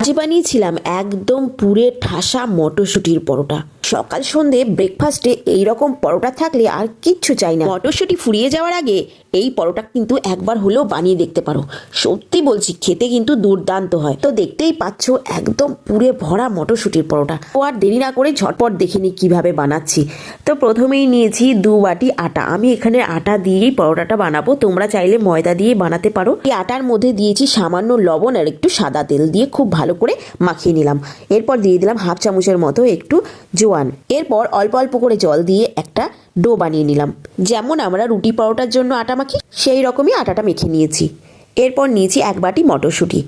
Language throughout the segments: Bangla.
আজ বানিয়েছিলাম একদম পুরে ঠাসা মটরশুঁটির পরোটা। সকাল সন্ধে ব্রেকফাস্টে এইরকম পরোটা থাকলে আর কিচ্ছু চাই না। মটরশুঁটি ফুরিয়ে যাওয়ার আগে এই পরোটা কিন্তু একবার হলেও বানিয়ে দেখতে পারো। সত্যি বলছি, খেতে কিন্তু দুর্দান্ত হয়। তো দেখতেই পাচ্ছ একদম পুরে ভরা মটরশুঁটির পরোটা। ও আর দেরি না করে ঝটপট দেখে নিই কীভাবে বানাচ্ছি। তো প্রথমেই নিয়েছি 2 বাটি আটা। আমি এখানে আটা দিয়েই পরোটাটা বানাবো, তোমরা চাইলে ময়দা দিয়ে বানাতে পারো। এই আটার মধ্যে দিয়েছি সামান্য লবণ আর একটু সাদা তেল দিয়ে খুব ভালো করে মাখিয়ে নিলাম। এরপর দিয়ে দিলাম 1/2 চামচের মতো একটু জোয়ান। এরপর অল্প অল্প করে জল দিয়ে একটা ডো বানিয়ে নিলাম। যেমন আমরা রুটি পরোটার জন্য আটা মাখি সেই রকমই আটাটা মেখে নিয়েছি। এরপর নিয়েছি 1 বাটি মটরশুঁটি।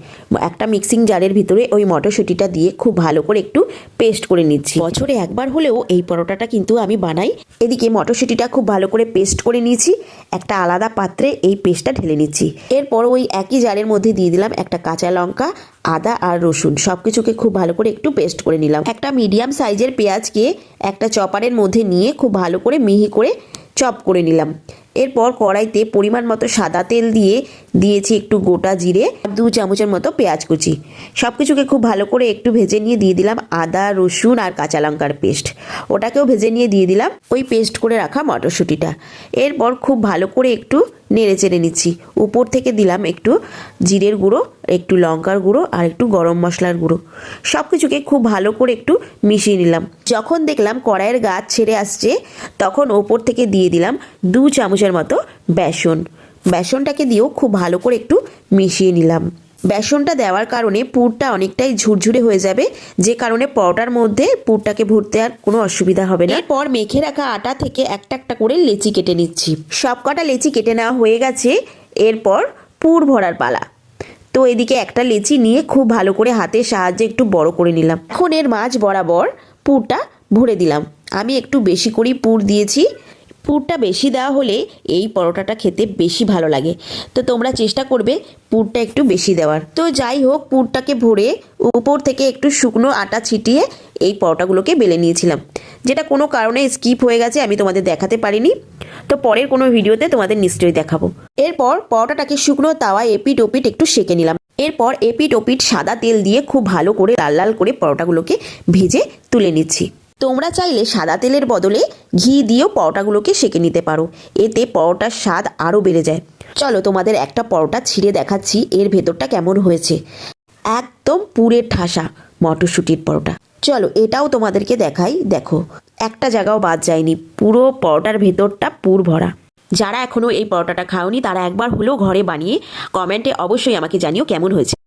একটা মিক্সিং জারের ভিতরে ওই মটরশুঁটিটা দিয়ে খুব ভালো করে একটু পেস্ট করে নিচ্ছি। বছরে একবার হলেও এই পরোটাটা কিন্তু আমি বানাই। এদিকে মটরশুঁটিটা খুব ভালো করে পেস্ট করে নিয়েছি। একটা আলাদা পাত্রে এই পেস্টটা ঢেলে নিচ্ছি। এরপর ওই একই জারের মধ্যে দিয়ে দিলাম একটা কাঁচা লঙ্কা, আদা আর রসুন, সব কিছুকে খুব ভালো করে একটু পেস্ট করে নিলাম। একটা মিডিয়াম সাইজের পেঁয়াজকে একটা চপারের মধ্যে নিয়ে খুব ভালো করে মিহি করে চপ করে নিলাম। এরপর কড়াইতে পরিমাণ মতো সাদা তেল দিয়ে দিয়েছি একটু গোটা জিরে আর 2 চামচের মতো পেঁয়াজ কুচি। সব কিছুকে খুব ভালো করে একটু ভেজে নিয়ে দিয়ে দিলাম আদা, রসুন আর কাঁচা লঙ্কার পেস্ট। ওটাকেও ভেজে নিয়ে দিয়ে দিলাম ওই পেস্ট করে রাখা মটরশুঁটিটা। এরপর খুব ভালো করে একটু নেড়ে চেড়ে নিচ্ছি। উপর থেকে দিলাম একটু জিরের গুঁড়ো, একটু লঙ্কার গুঁড়ো আর একটু গরম মশলার গুঁড়ো। সব কিছুকে খুব ভালো করে একটু মিশিয়ে নিলাম। যখন দেখলাম কড়াইয়ের গাছ ছেড়ে আসছে, তখন ওপর থেকে দিয়ে দিলাম 2 চামচের মতো বেসন। বেসনটাকে দিয়েও খুব ভালো করে একটু মিশিয়ে নিলাম। বেসনটা দেওয়ার কারণে পুরটা অনেকটাই ঝুরঝুরে হয়ে যাবে, যে কারণে পরোটার মধ্যে পুরটাকে ভরতে আর কোনো অসুবিধা হবে না। এরপর মেখে রাখা আটা থেকে একটা একটা করে লেচি কেটে নিচ্ছি। সব কটা লেচি কেটে নেওয়া হয়ে গেছে। এরপর পুর ভরার পালা। তো এদিকে একটা লেচি নিয়ে খুব ভালো করে হাতের সাহায্যে একটু বড় করে নিলাম। এখন এর মাঝ বরাবর পুরটা ভরে দিলাম। আমি একটু বেশি করেই পুর দিয়েছি। পুরটা বেশি দেওয়া হলে এই পরোটাটা খেতে বেশি ভালো লাগে। তো তোমরা চেষ্টা করবে পুরটা একটু বেশি দেওয়ার। তো যাই হোক, পুরটাকে ভরে উপর থেকে একটু শুকনো আটা ছিটিয়ে এই পরোটাগুলোকে বেলে নিয়েছিলাম, যেটা কোনো কারণে স্কিপ হয়ে গেছে, আমি তোমাদের দেখাতে পারিনি। তো পরের কোনো ভিডিওতে তোমাদের নিশ্চয়ই দেখাবো। এরপর পরোটাটাকে শুকনো তাওয়ায় এপিট ওপিট একটু সেঁকে নিলাম। এরপর এপিট ওপিট সাদা তেল দিয়ে খুব ভালো করে লাল লাল করে পরোটাগুলোকে ভেজে তুলে নিচ্ছি। তোমরা চাইলে সাদা তেলের বদলে ঘি দিয়েও পরোটাগুলোকে সেঁকে নিতে পারো, এতে পরোটার স্বাদ আরও বেড়ে যায়। চলো তোমাদের একটা পরোটা ছিঁড়ে দেখাচ্ছি এর ভেতরটা কেমন হয়েছে। একদম পুরে ঠাসা মটরশুঁটির পরোটা। চলো এটাও তোমাদেরকে দেখাই। দেখো, একটা জায়গাও বাদ যায়নি, পুরো পরোটার ভেতরটা পুর ভরা। যারা এখনও এই পরোটাটা খাওনি তারা একবার হলেও ঘরে বানিয়ে কমেন্টে অবশ্যই আমাকে জানিও কেমন হয়েছে।